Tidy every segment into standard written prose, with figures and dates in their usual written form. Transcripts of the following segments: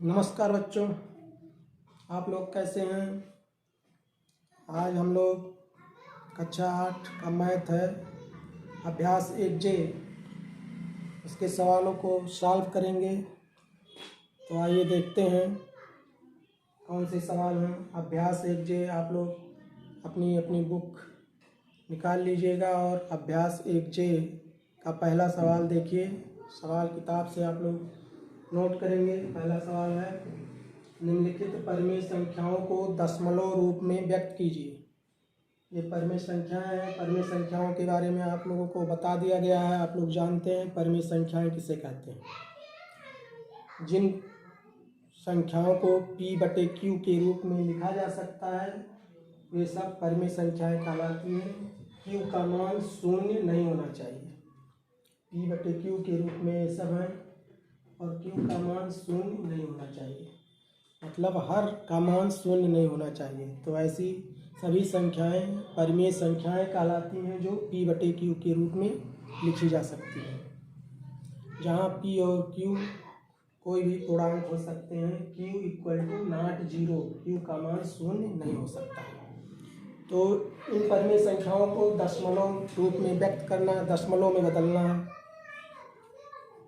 नमस्कार बच्चों, आप लोग कैसे हैं। आज हम लोग कक्षा 8 का मैथ है अभ्यास 1J इसके सवालों को सॉल्व करेंगे। तो आइए देखते हैं कौन से सवाल हैं। अभ्यास 1J आप लोग अपनी अपनी बुक निकाल लीजिएगा और अभ्यास 1J का पहला सवाल देखिए। सवाल किताब से आप लोग नोट करेंगे। पहला सवाल है, निम्नलिखित परिमेय संख्याओं को दशमलव रूप में व्यक्त कीजिए। ये परिमेय संख्याएं हैं। परिमेय संख्याओं के बारे में आप लोगों को बता दिया गया है। आप लोग जानते हैं परिमेय संख्याएं किसे कहते हैं। जिन संख्याओं को P/Q के रूप में लिखा जा सकता है वे सब परिमेय संख्याएं कहलाती हैं। Q का मान शून्य नहीं होना चाहिए। P/Q के रूप में ये सब हैं और Q का मान शून्य नहीं होना चाहिए, मतलब हर का मान शून्य नहीं होना चाहिए। तो ऐसी सभी संख्याएं परिमेय संख्याएं कहलाती हैं जो P/Q के रूप में लिखी जा सकती हैं। जहाँ P और Q कोई भी पूर्णांक हो सकते हैं। Q = 0, Q का मान शून्य नहीं हो सकता। तो इन परिमेय संख्याओं को दशमलव रूप में व्यक्त करना, दशमलव में बदलना है।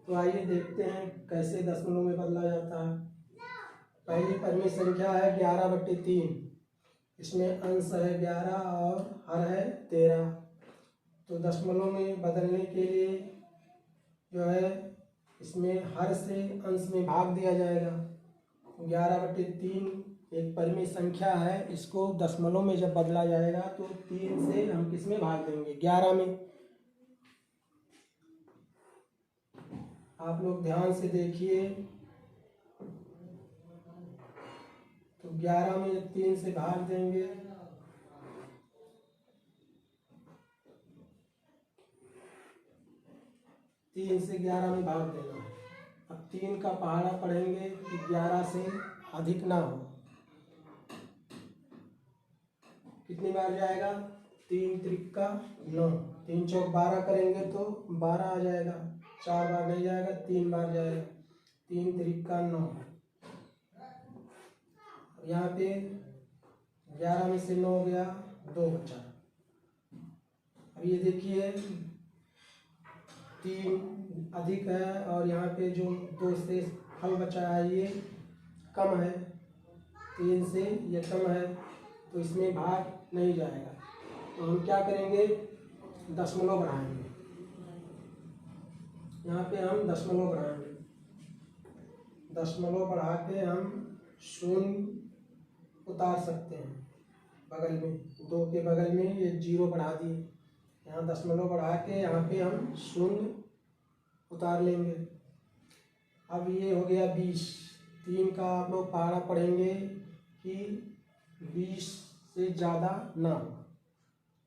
तो आइए देखते हैं कैसे दशमलव में बदला जाता है। पहली परिमेय संख्या है 11/3। इसमें अंश है 11 और हर है 13। तो दशमलव में बदलने के लिए जो है इसमें हर से अंश में भाग दिया जाएगा। 11/3 एक परिमेय संख्या है। इसको दशमलव में जब बदला जाएगा तो 3 से हम किस में भाग देंगे? 11 में। आप लोग ध्यान से देखिए। तो 11 में जब 3 से भाग देंगे तीन से 11 में भाग देना है। अब 3 का पहाड़ा पढ़ेंगे कि 11 से अधिक ना हो। कितनी बार जाएगा? 3 त्रिका 9, 3 चौक 12 करेंगे तो 12 आ जाएगा। 4 बार नहीं जाएगा, 3 बार जाएगा। 3 त्रिका 9। यहाँ पे 11 में से 9 गया, 2 बचा। अब ये देखिए 3 अधिक है और यहाँ पे जो 2 से फल बचा है ये कम है। 3 से ये कम है तो इसमें भाग नहीं जाएगा। तो हम क्या करेंगे? दशमलव बढ़ाएंगे। यहाँ पे हम दशमलव बढ़ाएंगे। दशमलव बढ़ा के हम शून्य उतार सकते हैं बगल में। 2 के बगल में ये 0 बढ़ा दिए। यहाँ दशमलव बढ़ा के यहाँ पे हम शून्य उतार लेंगे। अब ये हो गया 20। 3 का आप लोग पहाड़ा पढ़ेंगे कि 20 से ज़्यादा ना हो।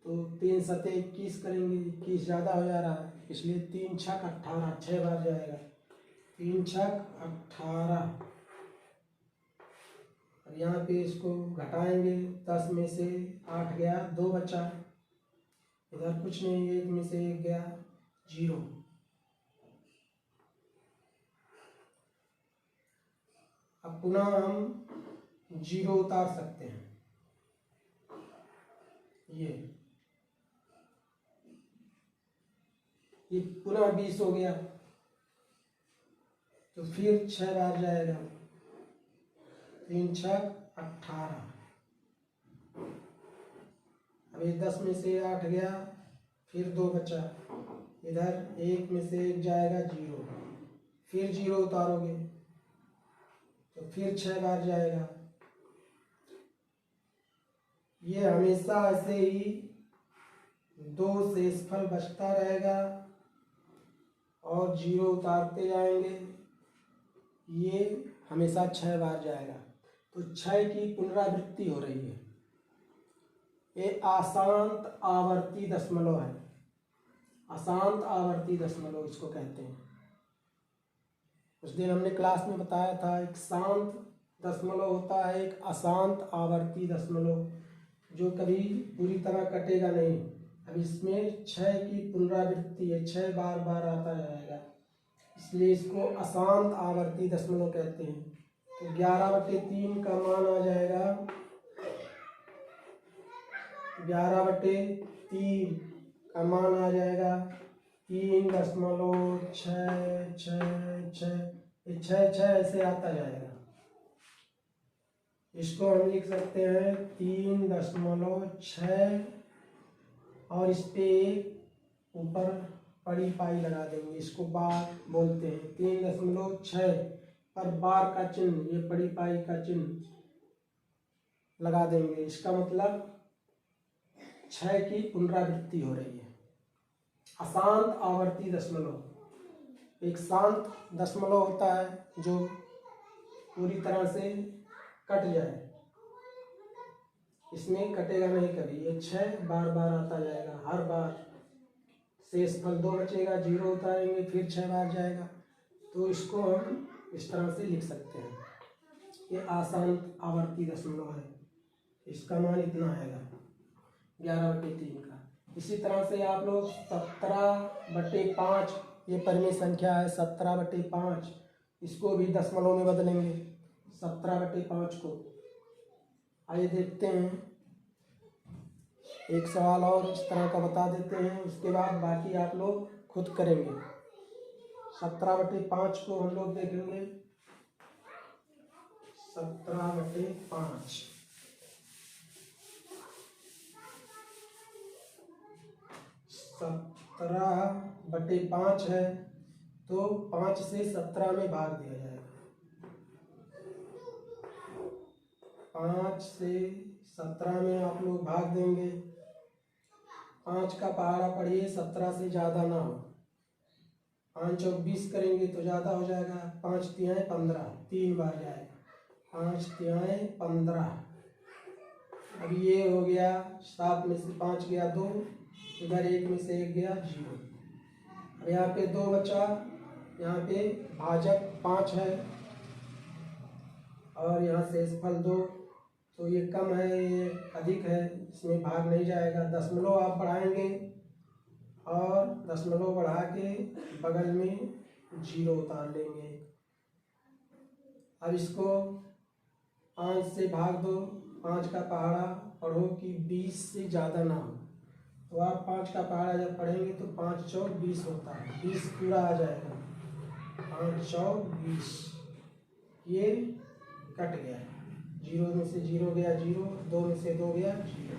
तो 3 सते 21 करेंगे, 21 ज़्यादा हो जा रहा है इसलिए 3 छक 18, 6 बार जाएगा। 3 छक 18। और यहाँ पे इसको घटाएंगे। 10 में से 8 गया, 2 बचा। इधर कुछ नहीं, 1 में से 1 गया, 0। अब पुनः हम 0 उतार सकते हैं। ये पुनः 20 हो गया तो फिर 6 बार जाएगा। 3 छक 18। अब ये 10 में से 8 गया, फिर 2 बचा। इधर 1 में से 1 जाएगा, 0। फिर 0 उतारोगे तो फिर 6 बार जाएगा। ये हमेशा ऐसे ही 2 शेषफल बचता रहेगा और 0 उतारते जाएंगे। ये हमेशा 6 बार जाएगा। तो 6 की पुनरावृत्ति हो रही है। ये अशांत आवर्ती दशमलव है। अशांत आवर्ती दशमलव इसको कहते हैं। उस दिन हमने क्लास में बताया था, एक शांत दशमलव होता है, एक अशांत आवर्ती दशमलव जो कभी पूरी तरह कटेगा नहीं। अब इसमें 6 की पुनरावृत्ति है, 6 बार आता जाएगा, इसलिए इसको अशांत आवर्ती दशमलव कहते हैं। तो 11/3 का मान आ जाएगा 11/3 का मान आ जाएगा 3.666। ये 6 ऐसे आता जाएगा। इसको हम लिख सकते हैं 3.6 और इस पे ऊपर बड़ी पाई लगा देंगे। इसको बार बोलते हैं। 3.6 पर बार का चिन्ह, ये बड़ी पाई का चिन्ह लगा देंगे। इसका मतलब 6 की पुनरावृत्ति हो रही है। अशांत आवर्ती दशमलव। एक शांत दशमलव होता है जो पूरी तरह से कट जाए, इसमें कटेगा नहीं कभी। ये 6 बार बार आता जाएगा। हर बार शेषफल 2 बचेगा, 0 उतारेंगे, फिर 6 बार जाएगा। तो इसको हम इस तरह से लिख सकते हैं। ये अशांत आवर्ती दशमलव है। इसका मान इतना आएगा 11/3 का। इसी तरह से आप लोग 17/5, ये परिमेय संख्या है 17/5, इसको भी दशमलव में बदलेंगे 17/5 को। आइए देखते हैं। एक सवाल और इस तरह का बता देते हैं, उसके बाद बाकी आप लोग खुद करेंगे। 17/5 को हम लोग देखेंगे। 17/5 17/5 है तो 5 से 17 में भाग दिया जाएगा। 5 से 17 में आप लोग भाग देंगे। 5 का पहाड़ा पढ़िए 17 से ज़्यादा ना हो। 5 और 20 करेंगे तो ज़्यादा हो जाएगा। 5 तिहाई 15, 3 बार जाएगा। 5 तिहाई 15। अब ये हो गया 7 में से 5 गया 2, इधर 1 में से 1 गया 0। अब यहाँ पे 2 बचा, यहाँ पे भाजक 5 है और यहाँ शेषफल 2, तो ये कम है, ये अधिक है, इसमें भाग नहीं जाएगा। दशमलव आप बढ़ाएंगे और दशमलव बढ़ा के बगल में 0 उतार लेंगे। अब इसको 5 से भाग दो। 5 का पहाड़ा पढ़ो कि 20 से ज़्यादा ना हो। तो आप 5 का पहाड़ा जब पढ़ेंगे तो 5 चौक 20 होता है, 20 पूरा आ जाएगा। 5 चौक 20, ये कट गया। 0 में से 0 गया 0, 2 में से 2 गया 0,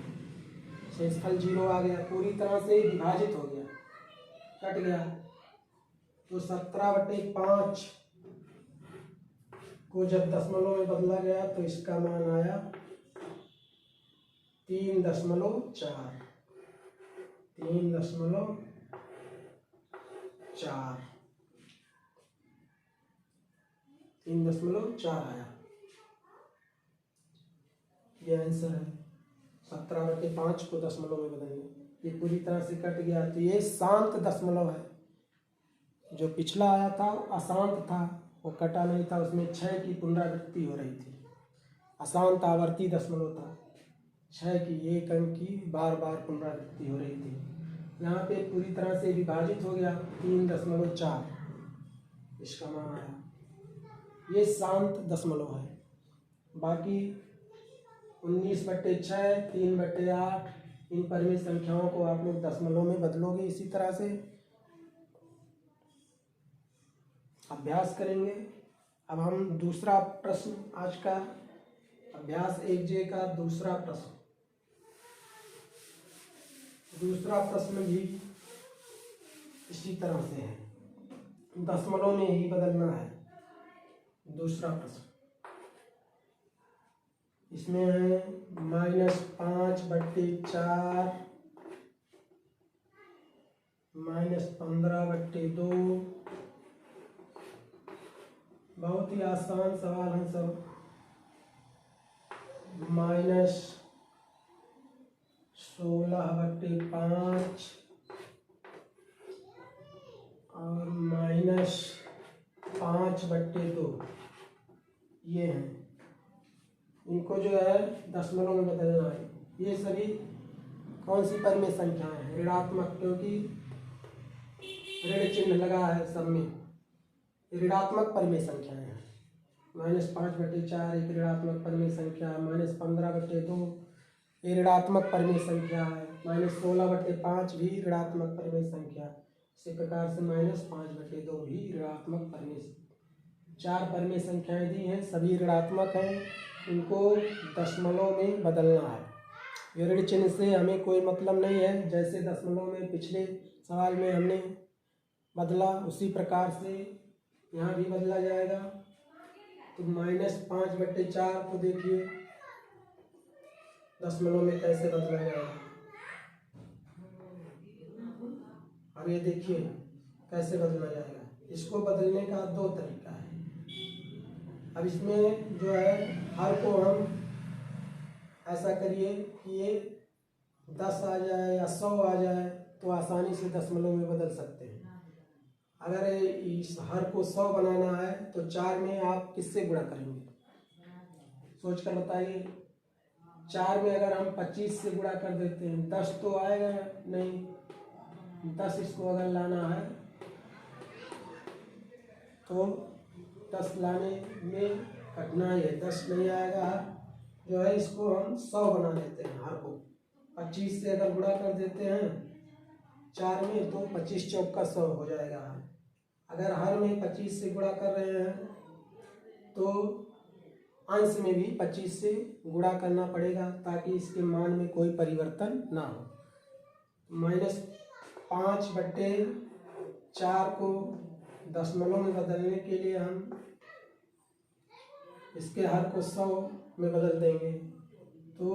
शेषफल 0 आ गया। पूरी तरह से विभाजित हो गया, कट गया। तो 17/5 को जब दशमलव में बदला गया तो इसका मान आया 3.4। 3.4 3.4 आया। ये आंसर है। 17/5 को दशमलव में बदलेंगे। ये पूरी तरह से कट गया तो ये शांत दशमलव है। जो पिछला आया था अशांत था, वो कटा नहीं था, उसमें 6 की पुनरावृत्ति हो रही थी। अशांत आवर्ती दशमलव था, 6 की, 1 अंक की बार बार पुनरावृत्ति हो रही थी। यहाँ पे पूरी तरह से विभाजित हो गया 3.4, इसका मान आया। ये शांत दशमलव है। बाकी 19/6, 3/8, इन परिमेय संख्याओं को आप लोग दशमलव में बदलोगे। इसी तरह से अभ्यास करेंगे। अब हम दूसरा प्रश्न, आज का अभ्यास 1J का दूसरा प्रश्न। दूसरा प्रश्न भी इसी तरह से है, दशमलव में ही बदलना है। दूसरा प्रश्न इसमें है -5/4 -15/2। बहुत ही आसान सवाल है सब। -16/5 और -5/2, ये हैं। इनको जो है दशमलव में बदलना है। ये सभी कौन सी परिमेय संख्याएं हैं? ऋणात्मक, क्योंकि ऋण चिन्ह लगा है सब में, ऋणात्मक परिमेय संख्याएं हैं। -5/4 एक ऋणात्मक परिमेय संख्या है। -15/2 ये ऋणात्मक परिमेय संख्या है। -16/5 भी ऋणात्मक परिमेय संख्या। इसी प्रकार से -5/2 भी ऋणात्मक परिमेय। 4 परिमेय संख्याएं दी हैं, सभी ऋणात्मक हैं, इनको दशमलव में बदलना है। ये ऋण चिन्ह से हमें कोई मतलब नहीं है, जैसे दशमलव में पिछले सवाल में हमने बदला उसी प्रकार से यहाँ भी बदला जाएगा। तो -5/4 को देखिए दशमलव में कैसे बदला जाएगा। अब ये देखिए कैसे बदला जाएगा। इसको बदलने का 2 तरीका है। अब इसमें जो है हर को हम ऐसा करिए कि ये 10 आ जाए या 100 आ जाए तो आसानी से दशमलव में बदल सकते हैं। अगर इस हर को 100 बनाना है तो 4 में आप किससे गुणा करेंगे, सोच कर बताइए। 4 में अगर हम 25 से गुणा कर देते हैं 10 तो आएगा नहीं, 10 इसको अगर लाना है तो 10 लाने में कठिनाई है, 10 नहीं आएगा। जो है इसको हम 100 बना देते हैं। हर को 25 से अगर गुणा कर देते हैं 4 में तो 25 चौका 100 हो जाएगा। अगर हर में 25 से गुणा कर रहे हैं तो अंश में भी 25 से गुणा करना पड़ेगा ताकि इसके मान में कोई परिवर्तन ना हो। -5/4 को दशमलव में बदलने के लिए हम इसके हर को 100 में बदल देंगे। तो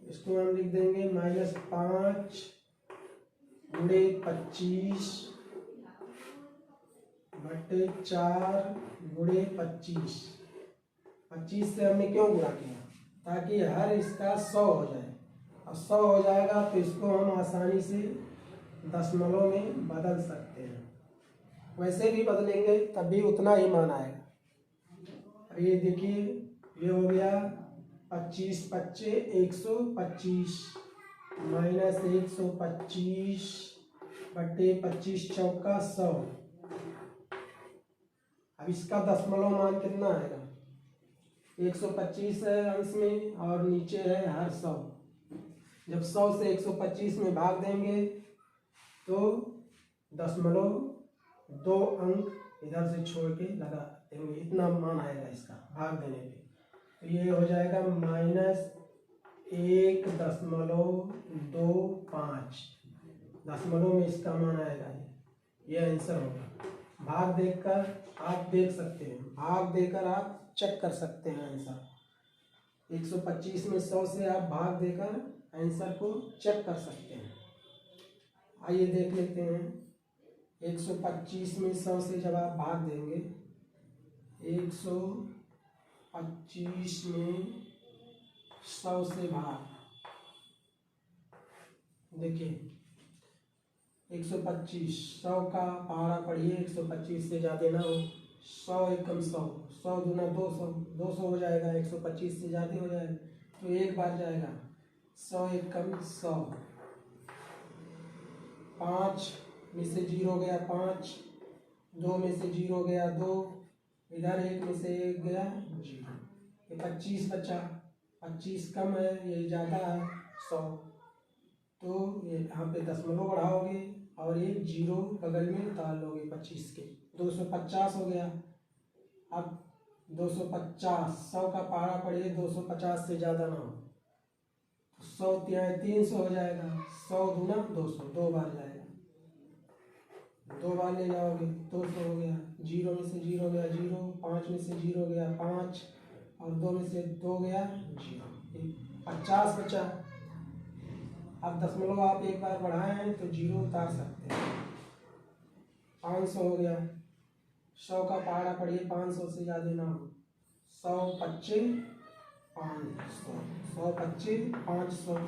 इसको हम लिख देंगे -5 × 25/4 × 25। 25 से हमने क्यों गुणा किया, ताकि हर इसका 100 हो जाए। और 100 हो जाएगा तो इसको हम आसानी से दशमलव में बदल सकते हैं। वैसे भी बदलेंगे तब भी उतना ही मान आएगा। ये देखिए ये हो गया 25/5 125 -125/25 चौका 100। अब इसका दशमलव मान कितना आएगा, 125 है अंश में और नीचे है हर 100। जब 100 से 125 में भाग देंगे तो दशमलव 2 अंक इधर से छोड़ के लगा देंगे, इतना मान आएगा इसका भाग देने पे। तो ये हो जाएगा -1.25 दशमलव में इसका मान आएगा। ये आंसर होगा। भाग देखकर आप देख सकते हैं, भाग देकर आप चेक कर सकते हैं आंसर। 125 में 100 से आप भाग देकर आंसर को चेक कर सकते हैं। आइए देख लेते हैं। 125 में 100 से जब आप भाग देंगे, 125 में 100 से भाग, देखिए 125 100 का पहाड़ा पढ़िए, 125 से ज़्यादा ना हो। 100 एकम 100, 100 दूना 200, 200 हो जाएगा। 125 से ज़्यादा हो जाएगा तो एक बार जाएगा। 100 एकम 100, 5 में से 0 गया 5, 2 में से 0 गया 2, इधर 1 में से 1 गया 0। ये 25 बचा, 25 कम है ये ज़्यादा है 100, तो ये यहाँ पे दशमलव बढ़ाओगे और ये 0 बगल में उतार लोगे 25 के। 250 हो गया। अब 250, 100 का पहाड़ा पढ़िए, 250 से ज़्यादा ना हो। 100 300 हो जाएगा। 100 दूना 200, 2 बार जाएगा, 2 बार ले जाओगे 200 हो गया। 0 में से 0 गया 0, 5 में से 0 गया 5 और 2 में से 2 गया 0, 50 बचा। अब दशमलव आप एक बार बढ़ाए हैं तो 0 उतार सकते हैं। 500 हो गया। 100 का पहाड़ा पढ़िए, 500 से ज़्यादा ना हो। 100 25 500, 100 25 500,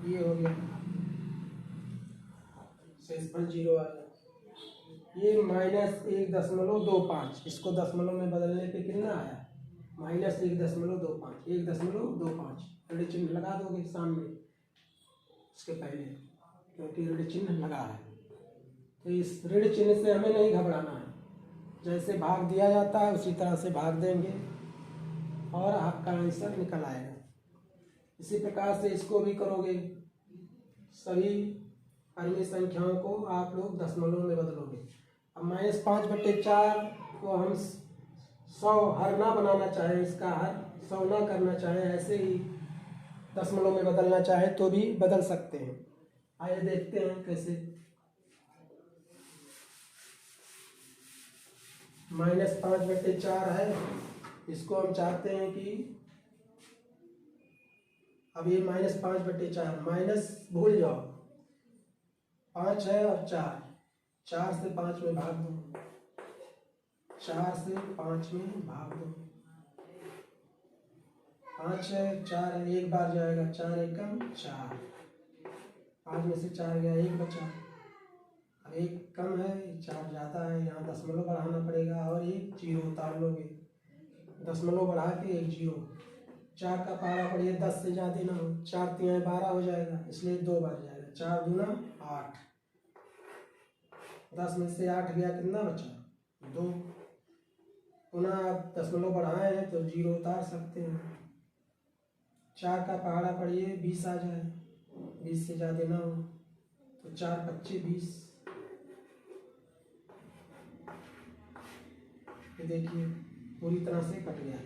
ये हो गया। शेष पर 0 आ गया। ये -1.25, इसको दशमलव में बदलने पे कितना आया, -1.25, 1.25 ऋण चिन्ह लगा दोगे सामने इसके पहले, क्योंकि ऋण चिन्ह लगा है। तो इस ऋण चिन्ह से हमें नहीं घबराना है, जैसे भाग दिया जाता है उसी तरह से भाग देंगे और आपका आंसर निकल आएगा। इसी प्रकार से इसको भी करोगे, सभी परिमेय संख्याओं को आप लोग दशमलव में बदलोगे। अब -5/4 को हम 100 हर ना बनाना चाहें, इसका हर 100 ना करना चाहें, ऐसे ही दशमलव में बदलना चाहे तो भी बदल सकते हैं। आइए देखते हैं कैसे। -5/4 है, इसको हम चाहते हैं कि अब ये -5/4 माइनस भूल जाओ, 5 है और 4 से 5 में भाग दो, 4 से 5 में भाग दो, 5 है 4 है, एक बार जाएगा, 4 एकम 4, 5 में से 4 गया, 1 बचा। अब 1 कम है, 4 ज़्यादा है, यहाँ दशमलव बढ़ाना पड़ेगा और 1 जीरो उतार लोगे, दशमलव बढ़ा के 1 जीरो। 4 का पहाड़ा पड़िए 10 से ज़्यादा ना हो, 4 3 12 हो जाएगा, इसलिए 2 बार जाएगा, 4 दूना 8, 10 में से 8 गया, कितना बचा 2। पुनः आप दशमलव बढ़ाए हैं तो जीरो उतार सकते हैं। 4 का पहाड़ा पड़िए 20 आ जाए, 20 से ज़्यादा ना हो, तो 4 25 20। ये देखिए पूरी तरह से कट गया।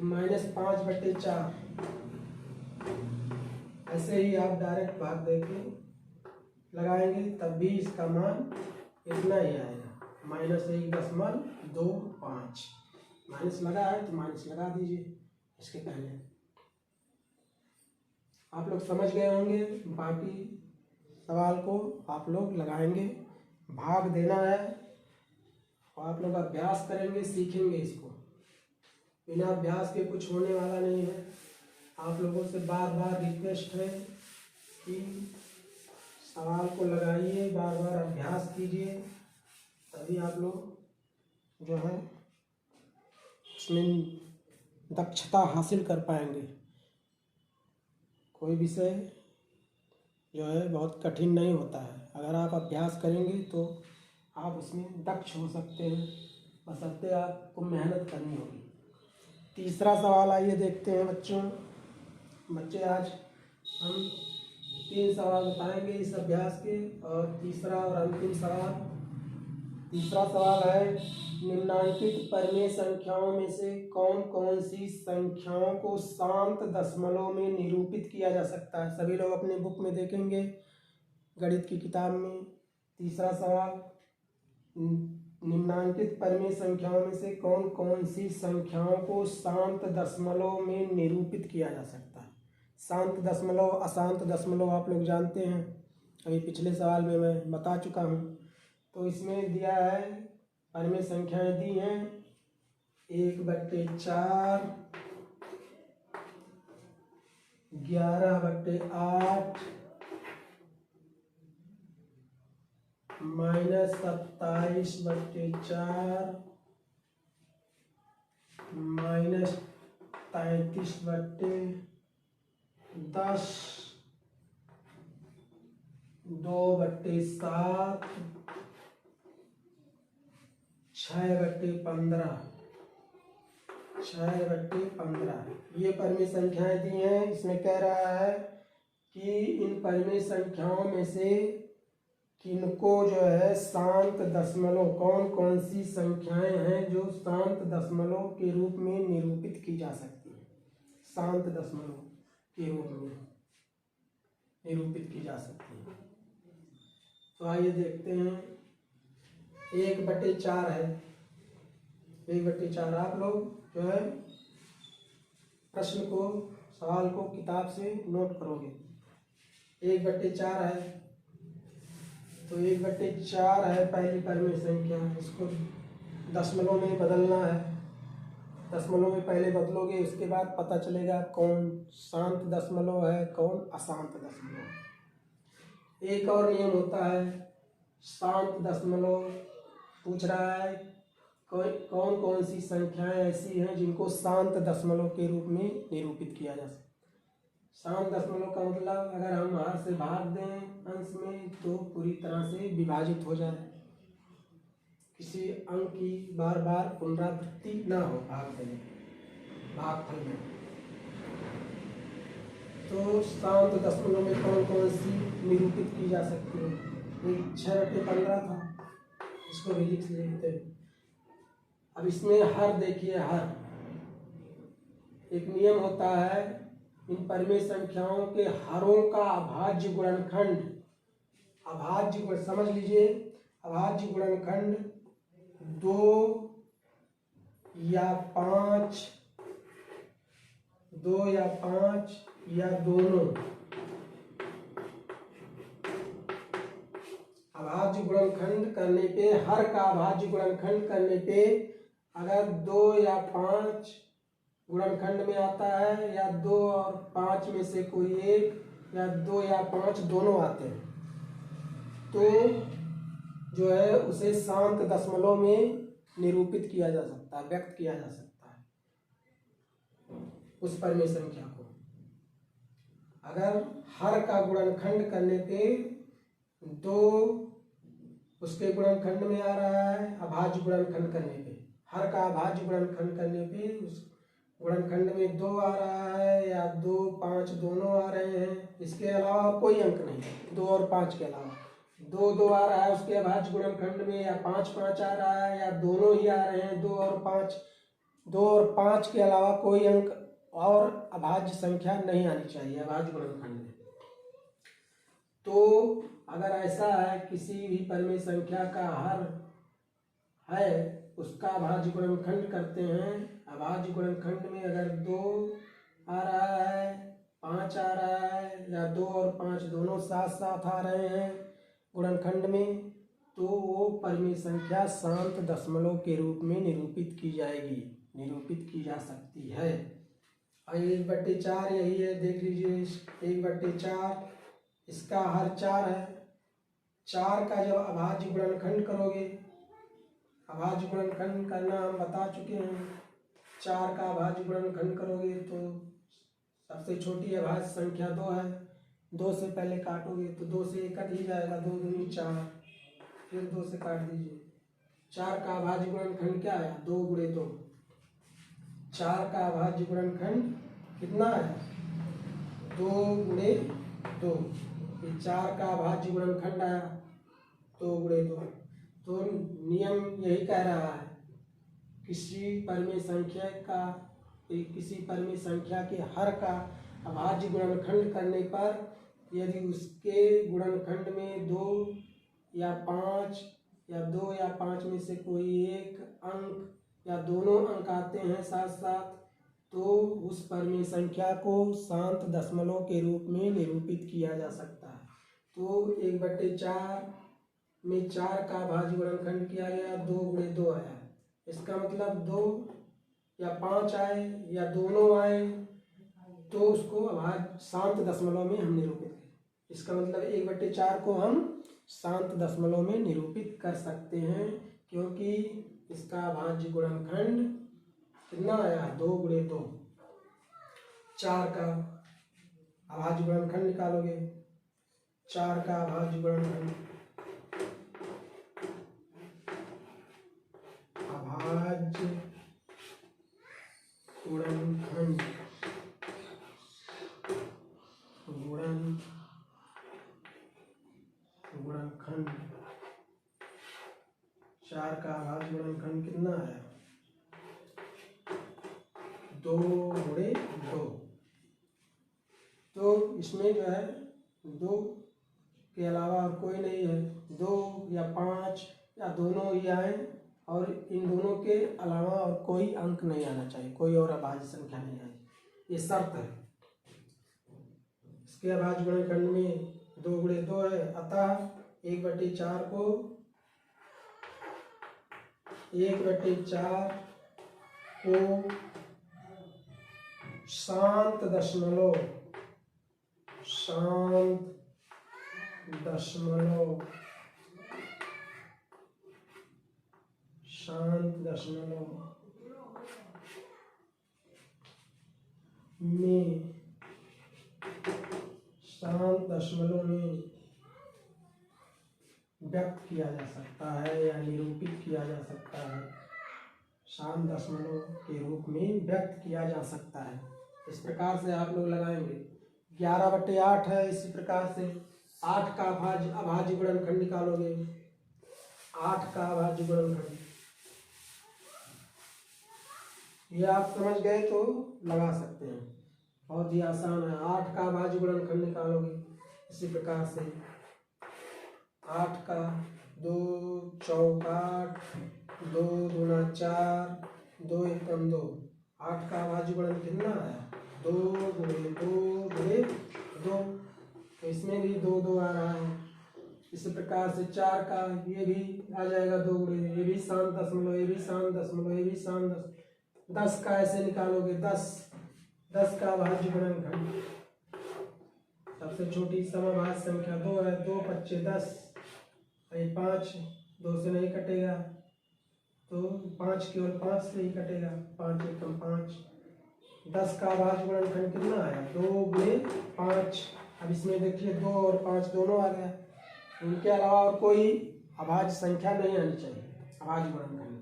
-5/4 ऐसे ही आप डायरेक्ट भाग देके लगाएंगे तब भी इसका मान इतना ही आएगा, -1.25। माइनस लगा है तो माइनस लगा दीजिए इसके पहले। आप लोग समझ गए होंगे, बाकी सवाल को आप लोग लगाएंगे, भाग देना है और आप लोग अभ्यास करेंगे, सीखेंगे इसको। बिना अभ्यास के कुछ होने वाला नहीं है। आप लोगों से बार बार रिक्वेस्ट है कि सवाल को लगाइए, बार बार अभ्यास कीजिए, तभी आप लोग जो है उसमें दक्षता हासिल कर पाएंगे। कोई विषय जो है बहुत कठिन नहीं होता है, अगर आप अभ्यास करेंगे तो आप उसमें दक्ष हो सकते हैं, बशर्ते आपको मेहनत करनी होगी। तीसरा सवाल आइए देखते हैं बच्चे आज हम 3 सवाल बताएंगे इस अभ्यास के, और तीसरा और अंतिम सवाल। तीसरा सवाल है, निम्नांकित परिमेय संख्याओं में से कौन कौन सी संख्याओं को शांत दशमलव में निरूपित किया जा सकता है। सभी लोग अपने बुक में देखेंगे, गणित की किताब में। तीसरा सवाल, निम्नांकित परिमेय संख्याओं में से कौन कौन सी संख्याओं को शांत दशमलव में निरूपित किया जा सकता है। शांत दशमलव, अशांत दशमलव आप लोग जानते हैं, अभी पिछले सवाल में मैं बता चुका हूँ। तो इसमें दिया है, परिमेय संख्याएं दी हैं 1/4, 11/8, -27/4, -33/10, 2/7, 6/15, 6/15। ये परिमेय संख्याएं दी हैं। इसमें कह रहा है कि इन परिमेय संख्याओं में से किनको जो है शांत दशमलव, कौन कौन सी संख्याएं हैं जो शांत दशमलव के रूप में निरूपित की जा सकती हैं, शांत दशमलव के रूप में निरूपित की जा सकती है। तो आइए देखते हैं। 1/4 है, 1/4। आप लोग जो है प्रश्न को, सवाल को किताब से नोट करोगे। 1/4 है, तो 1/4 है पहली परिमेय संख्या, इसको दशमलव में बदलना है। दशमलव में पहले बदलोगे, उसके बाद पता चलेगा कौन शांत दशमलव है, कौन अशांत दशमलव है। एक और नियम होता है, शांत दशमलव पूछ रहा है कौन कौन सी संख्याएं ऐसी हैं जिनको शांत दशमलव के रूप में निरूपित किया जा सकता है। शांत दशमलव का मतलब अगर हम हाथ से भाग दें अंश में तो पूरी तरह से विभाजित हो जाए, किसी अंक की बार बार पुनरावृत्ति ना हो भागफल में। तो शांत दशमलव में कौन कौन सी निरूपित की जा सकती है? एक 6/15 था, इसको भी लिख लेते हैं। अब इसमें हर देखिए, हर एक नियम होता है इन परिमेय संख्याओं के हरों का अभाज्य गुणनखंड, अभाज्य गुण समझ लीजिए, अभाज्य गुणनखंड 2 या 5, 2 या 5 या दोनों। अभाज्य गुणनखंड करने पे, हर का अभाज्य गुणनखंड करने पे अगर 2 या 5 गुणनखंड में आता है, या 2 और 5 में से कोई एक, या 2 या 5 दोनों आते हैं, तो जो है उसे शांत दशमलव में निरूपित किया जा सकता है, व्यक्त किया जा सकता है उस परिमेय संख्या को। अगर हर का गुणनखंड करने पे 2 उसके गुणनखंड में आ रहा है, अभाज्य गुणनखंड करने पे, हर का अभाज्य गुणनखंड करने पे उस गुणनखंड में 2 आ रहा है, या 2, 5 दोनों आ रहे हैं, इसके अलावा कोई अंक नहीं, 2 और 5 के अलावा 2, 2 आ रहा है उसके अभाज्य गुणनखंड में, या 5, 5 आ रहा है, या दोनों ही आ रहे हैं 2 और 5, 2 और 5 के अलावा कोई अंक और अभाज्य संख्या नहीं आनी चाहिए अभाज्य गुणनखंड में। तो अगर ऐसा है किसी भी परिमेय संख्या का हर है, उसका अभाज्य गुणनखंड करते हैं, अभाज्य गुणनखंड में अगर 2 आ रहा है, 5 आ रहा है, या 2 और 5 दोनों साथ साथ आ रहे हैं गुणनखंड में, तो वो परिमेय संख्या शांत दशमलव के रूप में निरूपित की जाएगी, निरूपित की जा सकती है। और 1/4 यही है, देख लीजिए 1/4, इसका हर 4 है। 4 का जब अभाज्य गुणनखंड करोगे, अभाज्य गुणनखंड करना हम बता चुके हैं, 4 का अभाज्य गुणनखंड करोगे तो सबसे छोटी अभाज्य संख्या 2 है, 2 से पहले काटोगे तो 2 से कट ही जाएगा, 2 दूनी 4, फिर 2 से काट दीजिए। 4 का अभाज्य गुणनखंड क्या है? 2 × 2। 4 का अभाज्य गुणनखंड कितना है? 2 × 2। ये 4 का अभाज्य गुणनखंड आया 2 × 2। तो नियम यही कह रहा है, किसी परिमेय संख्या के हर का अभाज्य गुणनखंड करने पर यदि उसके गुणनखंड में 2 या 5 या 2 या 5 में से कोई एक अंक या दोनों अंक आते हैं साथ साथ, तो उस परिमेय संख्या को शांत दशमलव के रूप में निरूपित किया जा सकता है। तो 1/4 में 4 का अभाज्य गुणनखंड किया गया, 2 × 2 आया। इसका मतलब 2 या 5 आए या दोनों आए तो उसको अभाज्य शांत दशमलव में हम निरूपित करें। इसका मतलब 1/4 को हम शांत दशमलव में निरूपित कर सकते हैं, क्योंकि इसका अभाज्य गुणनखंड कितना आया? 2 × 2। 4 का अभाज्य गुणनखंड निकालोगे, 4 का अभाज्य गुणनखंड, अभाज्य गुणनखंड, 4 का अभाज्य गुणनखंड कितना है? 2 × 2। तो इसमें जो है 2 के अलावा और कोई नहीं है, 2 या 5 या दोनों ही आए, और इन दोनों के अलावा और कोई अंक नहीं आना चाहिए, कोई और अभाज्य संख्या नहीं आए, ये शर्त है। इसके अभाज्य गुणनखंड में 2 × 2 है, अतः 1/4 को 1/4 को शांत दशमलव में व्यक्त किया जा सकता है या निरूपित किया जा सकता है, शांत दशमलव के रूप में व्यक्त किया जा सकता है। इस प्रकार से आप लोग लगाएंगे। 11/8 है, इसी प्रकार से 8 का अभाज्य गुणनखंड निकालोगे। 8 का अभाज्य गुणनखंड ये आप समझ गए तो लगा सकते हैं, बहुत ही आसान है। 8 का अभाज्य गुणनखंड निकालोगे इसी प्रकार से 8 का 2 चौका 2 दूना 4 2 एकम 2। 8 का अभाज्य गुणन कितना है? 2 गुणे 2 गुणे 2, तो इसमें भी 2 2 आ रहा है। इसी प्रकार से 4 का ये भी आ जाएगा 2 गुणे, ये भी शांत दशमलव, ये भी शांत दशमलव, ये भी शांत दशमलव। 10 का ऐसे निकालोगे 10 का अभाज्य गुणनखंड, सबसे छोटी समभाज्य संख्या 2 है। 2 पच्चे 10, 5 2 से नहीं कटेगा तो 5 केवल 5 से ही कटेगा, 5 एकम 5। 10 का अभाज्य गुणनखंड कितना आया? 2 गुणे 5। अब इसमें देखिए 2 और 5 दोनों आ गया, इनके अलावा और कोई अभाज्य संख्या नहीं आनी चाहिए अभाज्य गुणनखंड,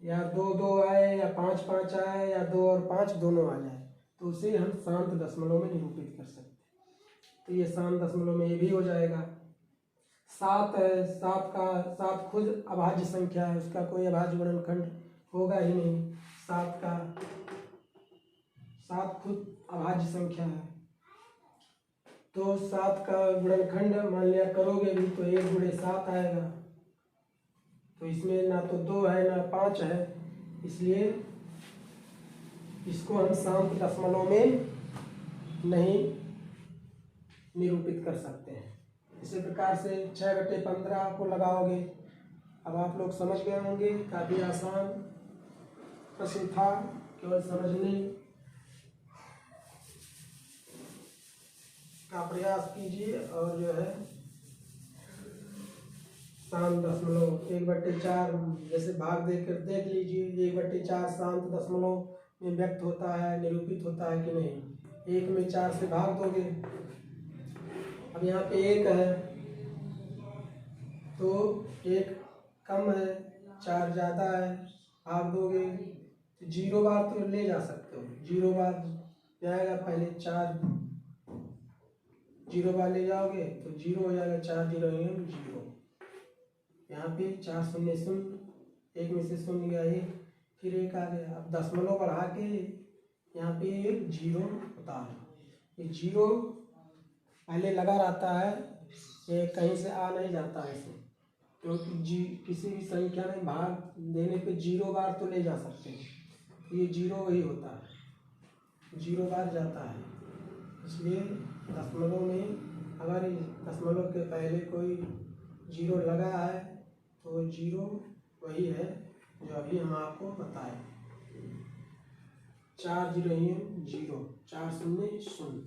या 2 2 आए या 5 5 आए या 2 और 5 दोनों आ जाए, तो उसे हम शांत दशमलव में निरूपित कर सकते हैं। तो ये शांत दशमलव में ये भी हो जाएगा। 7 है, 7 खुद अभाज्य संख्या है, उसका कोई अभाज्य गुणनखंड होगा ही नहीं। 7 खुद अभाज्य संख्या है, तो 7 का गुणनखंड मान लिया करोगे भी तो 1 गुणे 7 आएगा, तो इसमें ना तो 2 है ना 5 है, इसलिए इसको हम शांत दशमलव में नहीं निरूपित कर सकते हैं। इसी प्रकार से 6/15 को लगाओगे। अब आप लोग समझ गए होंगे, काफ़ी आसान प्रश्न था, केवल समझने का प्रयास कीजिए और जो है शांत दशमलव 1/4 जैसे भाग देकर देख लीजिए। 1/4 शांत दशमलव में व्यक्त होता है, निरूपित होता है कि नहीं। 1 में 4 से भाग दोगे, अब यहाँ पे 1 है तो 1 कम है, 4 ज़्यादा है, भाग दोगे तो 0 बार तो ले जा सकते हो। 0 बार जाएगा, पहले 4 0 बार ले जाओगे तो 0 हो जाएगा, 4 0 0। यहाँ पे 4 शून्य 0, 1 में से 0 गया 1, फिर 1 आ गया। अब दशमलव बढ़ा के यहाँ पे एक 0 होता है, ये 0 पहले लगा रहता है, ये कहीं से आ नहीं जाता है इसे, क्योंकि किसी भी संख्या में भाग देने पे 0 बार तो ले जा सकते हैं, तो ये 0 ही होता है, 0 बार जाता है। इसलिए दशमलव में अगर दशमलव के पहले कोई 0 लगा है तो 0 वही है जो अभी हम आपको बताए। 4 0 0, 4 शून्य 0,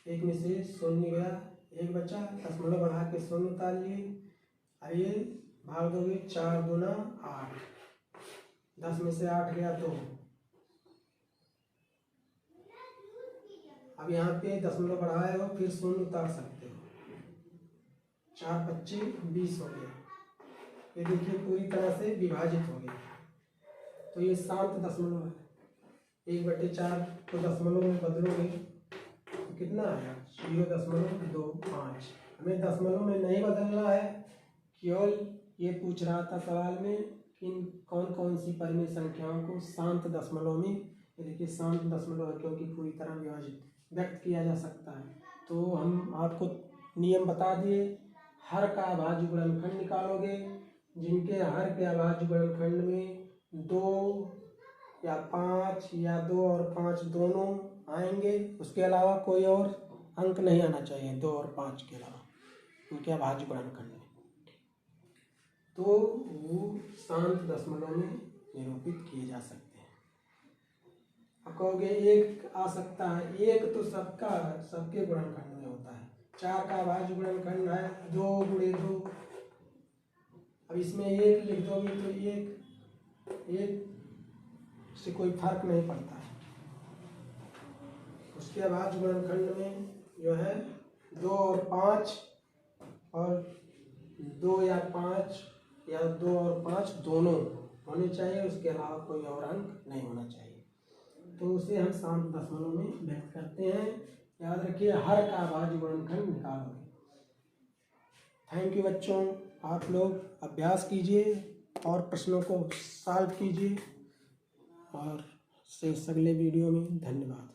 1 में से 0 गया, 1 बचा, दशमलव बढ़ा के 0 उतार लिए। अब ये भाग दोगे 4 दूना 8, 10 में से 8 गया 2। अब यहाँ पे दशमलव बढ़ाए हो फिर 0 उतार सकते हो, 4 25 20 हो गया। ये देखिए पूरी तरह से विभाजित हो गया, तो ये शांत दशमलव है। 1/4 को दशमलव में बदलोगे तो कितना आया? 0.25। हमें दशमलव में नहीं बदलना है, केवल ये पूछ रहा था सवाल में कि कौन कौन सी परिमेय संख्याओं को शांत दशमलव में, ये देखिए शांत दशमलव है क्योंकि पूरी तरह विभाजित व्यक्त किया जा सकता है। तो हम आपको नियम बता दिए। हर का अभाज्य गुणनखंड निकालोगे, जिनके हर के अभाज्य गुणनखंड में 2 या 5 या 2 और 5 दोनों आएंगे, उसके अलावा कोई और अंक नहीं आना चाहिए 2 और 5 के अलावा उनके अभाज्य गुणनखंड में, तो वो शांत दशमलव में निरूपित किए जा सकते हैं। अब कहोगे 1 आ सकता है, 1 तो सबके गुणनखंड में होता है। 4 का अभाज्य गुणनखंड है 2 गुणे 2, अब इसमें 1 लिख दोगे तो 1 से कोई फर्क नहीं पड़ता है। उसके अभाज्य गुणनखंड में जो है 2 और 5 और 2 या 5 या 2 और 5 दोनों होने चाहिए, उसके अलावा कोई और अंक नहीं होना चाहिए। तो उसे हम शांत दशमलव में व्यक्त करते हैं। याद रखिए, हर का अभाज्य गुणनखंड निकालोगे। थैंक यू बच्चों, आप लोग अभ्यास कीजिए और प्रश्नों को सॉल्व कीजिए, और से अगले वीडियो में धन्यवाद।